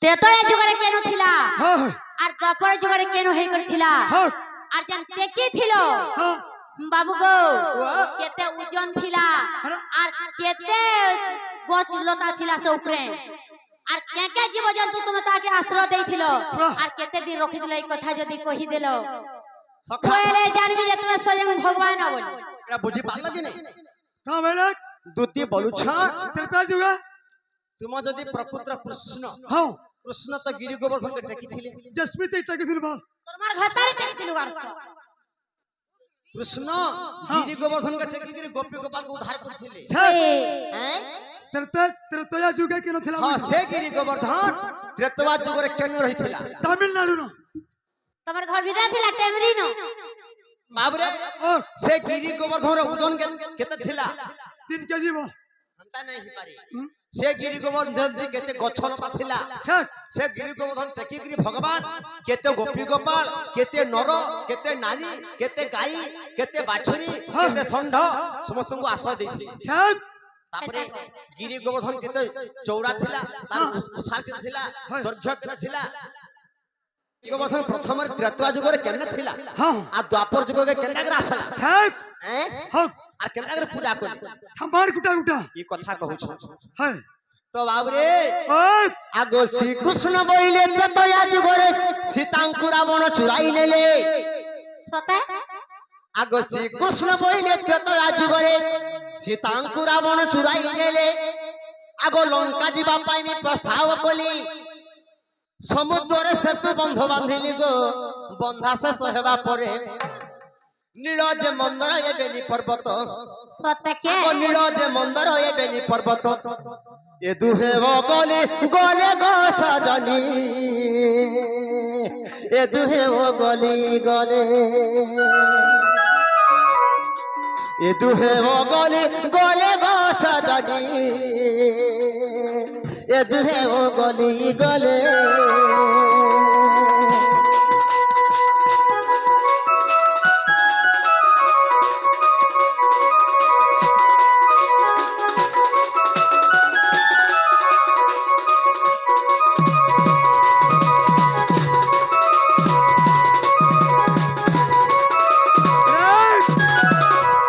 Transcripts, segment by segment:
তেতয়া যুগরে কেন থিলা আর দ্বাপর যুগরে কেন হেই করছিলা আর যেন টেকি ছিল বাবু গো কেতে ওজন থিলা আর কেতে গছ লতা থিলা সে উপরে আর কে কে জীবজন্তু তুমি তাকে আশ্রয় দেইছিল আর কেতে দিন রখি দিল এই কথা যদি কহি দিল কইলে জানবি যে তুমি স্বয়ং ভগবান বলি এটা বুঝি পারল কি নাই का बेटा দুতি বলুছা तेता जुगा तुम যদি প্রপুত্র কৃষ্ণ हां কৃষ্ণ তো গিরি গোবর্ধন কে টেকিছিলে जसमित इटा के दिन बाल তোমার ঘতারে টেকি দিল গারছ কৃষ্ণ গিরি গোবর্ধন কে টেকি গিরি গোপী গোপাল को उद्धार करथिले हैं तेता जुगा के न थिला हां से गिरी गोवर्धन त्रेतवा जुगरे केने रहिथिला तमिलनाडु न তোমার ঘর ভিতরে থিলা টেমরি ন बाबरे से गिरी गोवर्धन रे ओजन केते थिला 3 केजी बो हंता नहीं पारी से गिरी गोवर्धन केते गछलता थिला से गिरी गोवर्धन टेकी गिरी भगवान केते गोपी गोपाल केते नर केते नारी केते गाई केते बाछुरी केते षंढ समस्त को आश्रय देथि तापरे गिरी गोवर्धन केते चौड़ा थिला तार उसार केते थिला दर्घ्य केते थिला गोवर्धन प्रथम त्रेतवा जुग रे केने थिला आ द्वापर जुग के केने गर आसला हैं आ केने गर पूजा कोली संभार गुटा गुटा ई कथा कहू छ है तो बाबरे आगो श्री कृष्ण बोइले त्रेतया जुग रे सीतांकु रावण चुराई लेले सता आगो श्री कृष्ण बोइले त्रेतया जुग रे सीतांकु रावण चुराई लेले आगो लंका जीवा पाई मी प्रस्ताव कोली समुद्र सेतु बंध बांधिली गो बंधा से हेबा परे नीलज मंदर ए बेनी पर्वत सता के नीलज मंदर ए बेनी पर्वत ए दुहे गले गले गो सजनी ए दुहे गले गले ए दुहे गले गले गो सजनी ए दुहे गली गले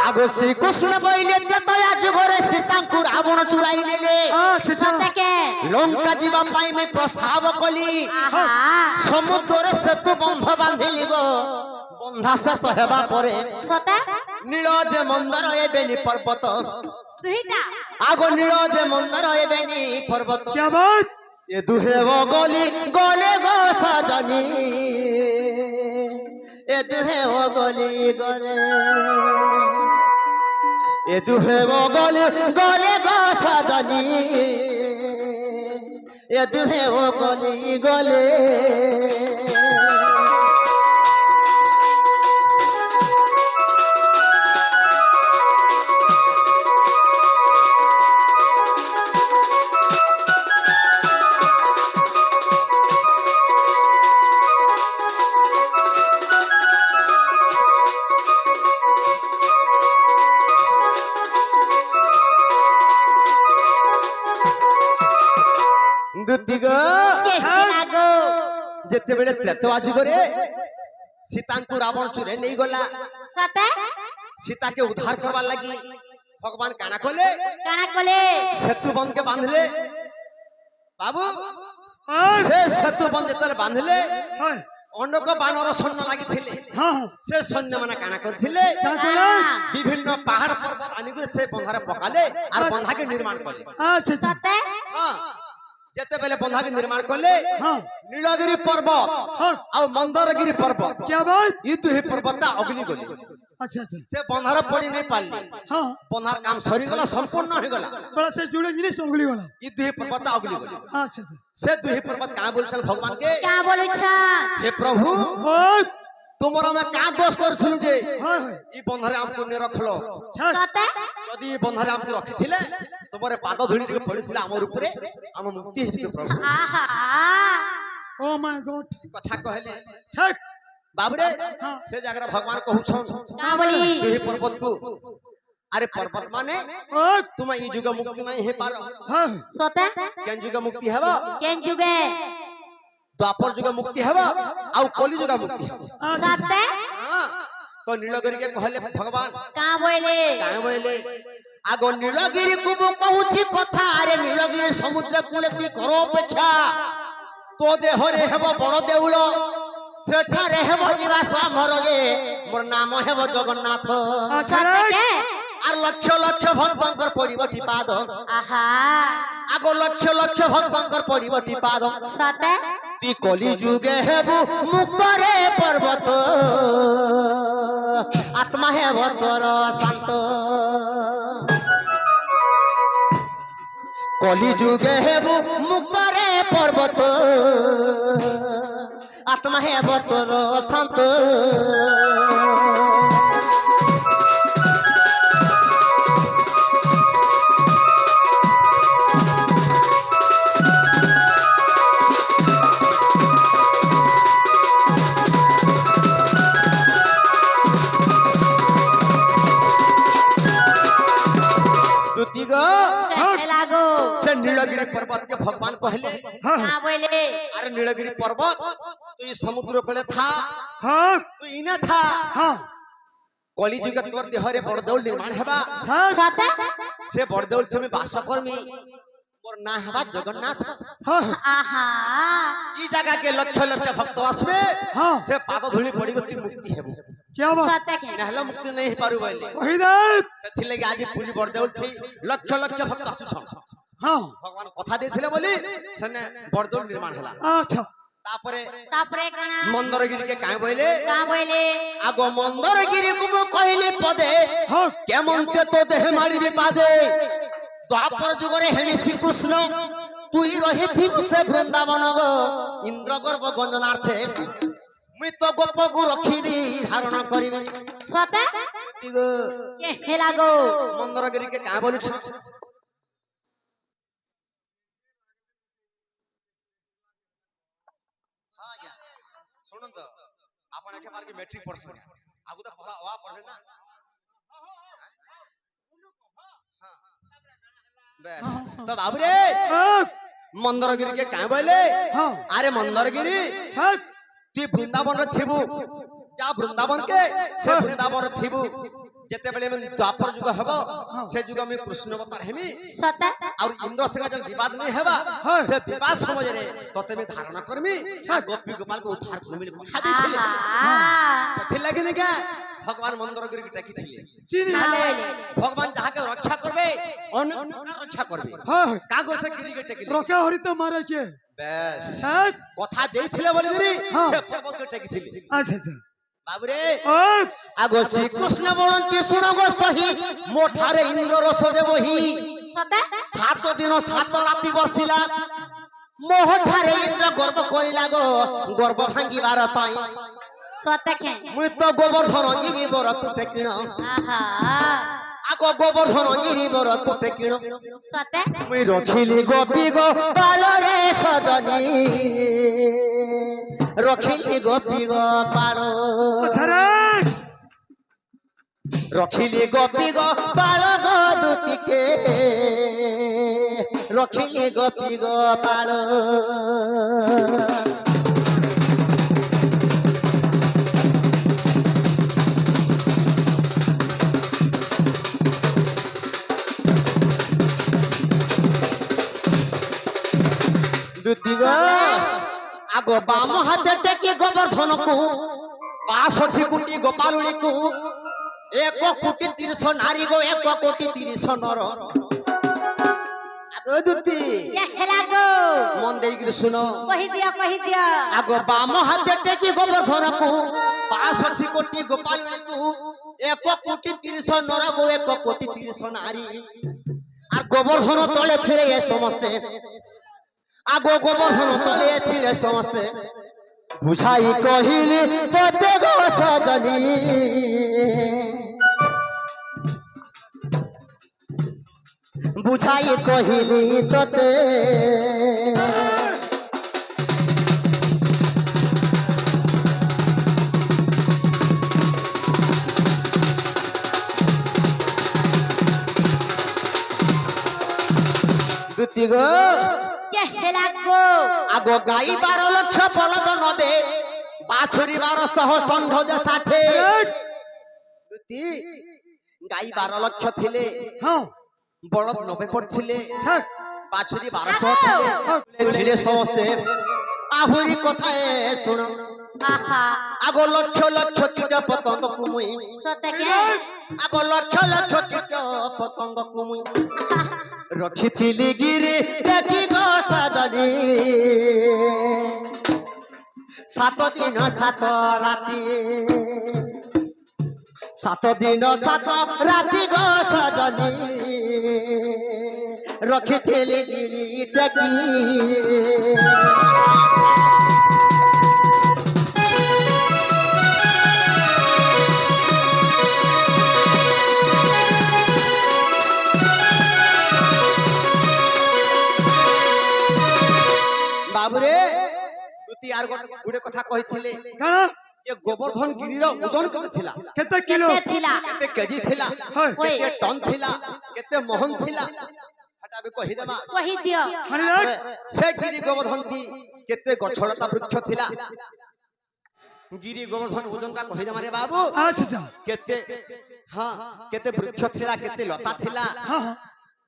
आगो श्री कृष्ण बोइले त्रेतया जुग रे सीतांकु रावण चुराई लेले सता के लंका जीवा पाई में प्रस्ताव कली समुद्र सेतु बंध बांधिली गो बंधा से हेबा परे सता नीलज मंदर ए बेनी पर्वत दुहिटा आगो नीलज मंदर ए बेनी पर्वत क्या बात ए दुहे गली गले गो सजनी ए दुहे गली गले ए दुहे गले गले गो सजनी ए दुहे गली गले दुतिगो लागो जेते बेले त्रेतवा जुग रे सीतांकु रावण चुरे नहीं गला सता सीता के उद्धार करवा लगी भगवान काना कोले सेतु बंध के बांधले बाबू से सेतु बंध जतले बांधले अनेक बानर सैन्य लागि थिले से सैन्य माने काना करथिले विभिन्न पहाड़ पर्वत आनिगु से बंधारे पकाले और बंधा के निर्माण करले अच्छा सता हां जेते बेले बंधा के निर्माण करले नीलगिरी पर्वत और मंदरगिरी पर्वत क्या बात ई दुहे पर्वत अग्नि गली अच्छा अच्छा से बंधार पड़ी नहीं पाली हां बंधार काम सरी गला संपूर्ण हो गला बड़ा से जुड़े जिनिस उंगली वाला ई दुहे पर्वत अग्नि गली अच्छा अच्छा से दुहे पर्वत का बोलछन भगवान के क्या बोलु छ हे प्रभु तुमरा में का दोष करथुनु जे हां ई बंधारे हमको ने रखलो सता यदि ई बंधारे हमको रखिथिले तुमरे पाद धूली के पड़िथिला हमर ऊपर हम मुक्ति हेतु प्रभु आहा ओ माय गॉड कथा कहले छक बाबरे से जागरा भगवान कहू छन का बोली दुहे पर्वत को আরে পর্বত মানে ও তুমি এই যুগে মুক্তি নাই হে পারো হ্যাঁ সতে কেন যুগে মুক্তি হব কেন যুগে দ্বাপর যুগে মুক্তি হব আর কলি যুগে মুক্তি হব সতে তো নীলগিরি কে কহলে ভগবান কা বইলে কাঁ বইলে আগ নীলগিরি কু মু কহুছি কথা আরে নীলগিরি সমুদ্র কূলে তুই কর অপেক্ষা তো দেহরে হেব বড় দেউল সেঠারে হেব নিবাস আমার যে মোর নাম হেব জগন্নাথ আচ্ছা সতে কে আর লক্ষ লক্ষ ভক্তঙ্কর পড়িবটি পাদ আহা আগ লক্ষ লক্ষ ভক্তঙ্কর পড়িবটি পাদ সতে তুই কলি যুগে হেবু মুক্তরে পর্বত আত্মা হেব তোর শান্ত কলি যুগে হেবু মুক্তরে পর্বত আত্মা হেব তোর শান্ত দুতি গো কে লাগো সে নীলগিরি পর্বত কে ভগবান কহলে হ্যাঁ কা বইলে আরে নীলগিরি পর্বত তুই সমুদ্র কূলে থা হ্যাঁ তুই ইনে থা হ্যাঁ কলি যুগে তোর দেহরে বড়দেউল নির্মাণ হেবা হ্যাঁ সতে সে বড়দেউল তুমি বাস করমি মোর না হেবা জগন্নাথ হ্যাঁ আহা এই জায়গাকে লক্ষ লক্ষ ভক্ত আসবে হ্যাঁ সে পাদ ধুলি পড়ি তুই মুক্তি হেবু क्या बात সতে কে নহলে মুক্তি নাই পারু বইলে वहीदात সেথি লাগি আজি পুরি বড়দেউল থি লক্ষ লক্ষ ভক্ত আসুছন हाँ ভগবান কথা দিয়েছিলে বলি সেনে বড়দেউল নির্মাণ হেলা अच्छा তারপরে তারপরে কানা মন্দরগিরি কে কাই বইলে কা বইলে আগ মন্দরগিরি কুমু কহিলি পদে हाँ কেমন তে তো দেহে মারিবি পাদে দ্বাপর যুগরে হেমি শ্রীকৃষ্ণ তুই রহিথিবু সে বৃন্দাবন গো ইন্দ্র গর্ভ গঞ্জনার্থে মুই তো গোপগু রখিবি ধারণ করিবি সতে দুতি গো কে লাগো মন্দরগিরি কে কাই বলুছ শুনুন তো আপন একে মার্কে ম্যাট্রিক পড়ছেন আগু তো পড়া ওয়া পড়বে না বেশ তো বাবুরে हाँ মন্দরগিরি কে কাই বইলে हाँ আরে মন্দরগিরি छक তুই বৃন্দাবন থিবু যা বৃন্দাবন কে সে বৃন্দাবন থিবু যেতেবেলে আমি দ্বাপর যুগ হব সে যুগ আমি কৃষ্ণ অবতার হেমি সতে আর ইন্দ্র সঙ্গে যেন বিবাদ নেই হেবা হ্যাঁ। সে বিবাদ সমাজরে ততে আমি ধারণা করমি আর গোপী গোপালকে উদ্ধার করমি কথা দিয়েছিলে আহা সেথি লাগি নাকি ভগবান মন্দরগিরি ডাকিছিলে चीनी কা বইলে ভগবান যাহাকে রক্ষা করবে অনেক প্রকার রক্ষা করবে हाँ কাগজ সে গিরিকে টেকিলে रखा हरी तो मारे के বেশ छक কথা দিয়েছিলে বলি দিদি হ্যাঁ। সে পর্বতকে টেকিছিলে अच्छा अच्छा বাবুরে हाँ আগো শ্রীকৃষ্ণ বলন্তি শুনো গো সহি মোঠারে ইন্দ্র রস দেবহি সতে 7 দিন 7 রাতি বসিলা মোহঠারে ইন্দ্র গর্ব করিলা গো গর্ব ভাঙ্গিবার পাই সতে কে মুই তো গোবর্ধন গিরি বর কুটে কিণ আহা আগো গোবর্ধন গিরি বর কুটে কিণ সতে মুই রখিলি গোপী গো পালরে সদনী রখিলি গোপী গো পাল अच्छा रे রখিলি গোপী গো পাল গো দুতিকে রখিলি গোপী গো পাল দুতি গো আগ বাম হাতে টেকি গোবর্ধনকু 62 কোটি গোপালুড়িকু 1 কোটি 30 নারী গো 1 কোটি 30 নর আগ দুতি কে লাগো মন দেইকি শুনো কহি দিও আগ বাম হাতে টেকি গোবর্ধনকু 62 কোটি গোপালুড়িকু 1 কোটি 30 নর গো 1 কোটি 30 নারী আর গোবর্ধন তলে ফিরে এ সমস্তে আগো গোবর্ধন তলে ছিলে সমস্তে বুঝাই কহিলি তোতে গো সজনী বুঝাই কহিলি তোতে ଦୁତି ଗো কে হেলা গো আগ গাই 12 লক্ষ বলদ নবে বাছুরি 1200 ষণ্ঢ যে 60 দুতি গাই 12 লক্ষ থিলে হ্যাঁ বলদ 90 পড়ছিলে ঠিক বাছুরি 1200 ছিলে সমস্তে আহুরি কথায় শুন আহা আগ লক্ষ লক্ষ কীট পতঙ্গ কুমুই সতকে আগ লক্ষ লক্ষ কীট পতঙ্গ কুমুই রখিথিলি গিরি দেখি গো সাজনি 7 দিন 7 রাতি 7 দিন 7 রাতি গো সাজনি রখিথিলি গিরি দেখি বাবুরে দুতি আর গুড়ে কথা কইছিলে কেন যে গোবর্ধন গিরির ওজন কেতে থিলা কেতে কিলো কেতে থিলা কেতে কেজি থিলা হয় কেতে টন থিলা কেতে মোহন থিলা হটা আমি কহি দেবা কহি দিও ছাড়ি রাখ সে গিরি গোবর্ধন কি কেতে গছলতা বৃক্ষ থিলা গিরি গোবর্ধন ওজনটা কহি দেবা রে বাবু আচ্ছা কেতে হ্যাঁ কেতে বৃক্ষ থিলা কেতে লতা থিলা হ্যাঁ হ্যাঁ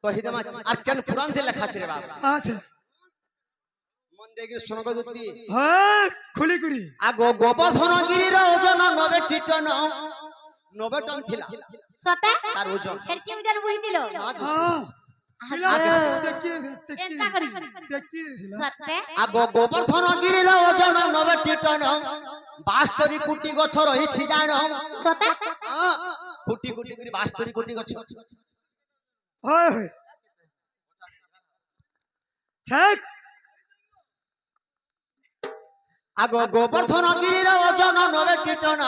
কহি দেবা আর কেন পুরাণ থে লেখা আছে রে বাবু আচ্ছা মন দেগি শোনগো দুতি হ্যাঁ খুলি করি আগ গোবর্ধন গিরির ওজন 90 টন 90 টন থিলা সতে তার ওজন ফের কি উজান বুঝি দিল হ্যাঁ দেখি চিন্তা করি সতে আগ গোবর্ধন গিরির ওজন 90 টন 72 কোটি গছ রহিছি জান সতে কোটি কোটি করে 72 কোটি গছ হয় হয় ঠিক আগ গোবর্ধন গিরির ওজন 90 টন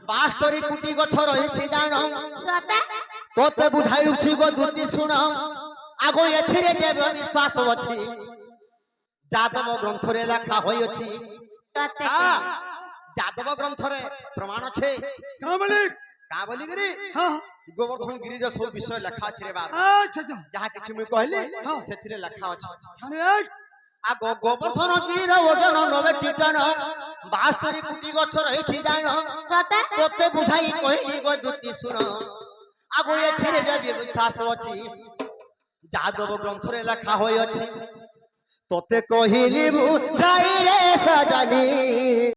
72 কোটি গছ রহিছি জান সতে তোতে বুঝাইছি গো দুতি শুন আগ এথিরে যে বিশ্বাস ଅଛି যাদব গ্রন্থরে লেখা হইছি সতে যাদব গ্রন্থরে প্রমাণ আছে কামলিক কা বলি গরি হ্যাঁ গোবর্ধন গিরির সব বিষয় লেখা আছে রে বাবা আচ্ছা আচ্ছা যাহা কিছু মুই কহিলি হ্যাঁ। সেথিরে লেখা আছে ছাড়ি রাখ আগ গোবর্ধন গিরির ওজন 90 টন 72 কোটি গছ রহিছি জান সতে তোতে বুঝাই কহিলি গো দুতি শুন আগ এথিরে যে বিশ্বাস ଅଛି যাদব গ্রন্থরে লেখা হইছি তোতে কহিলি বুঝাই রে সজনী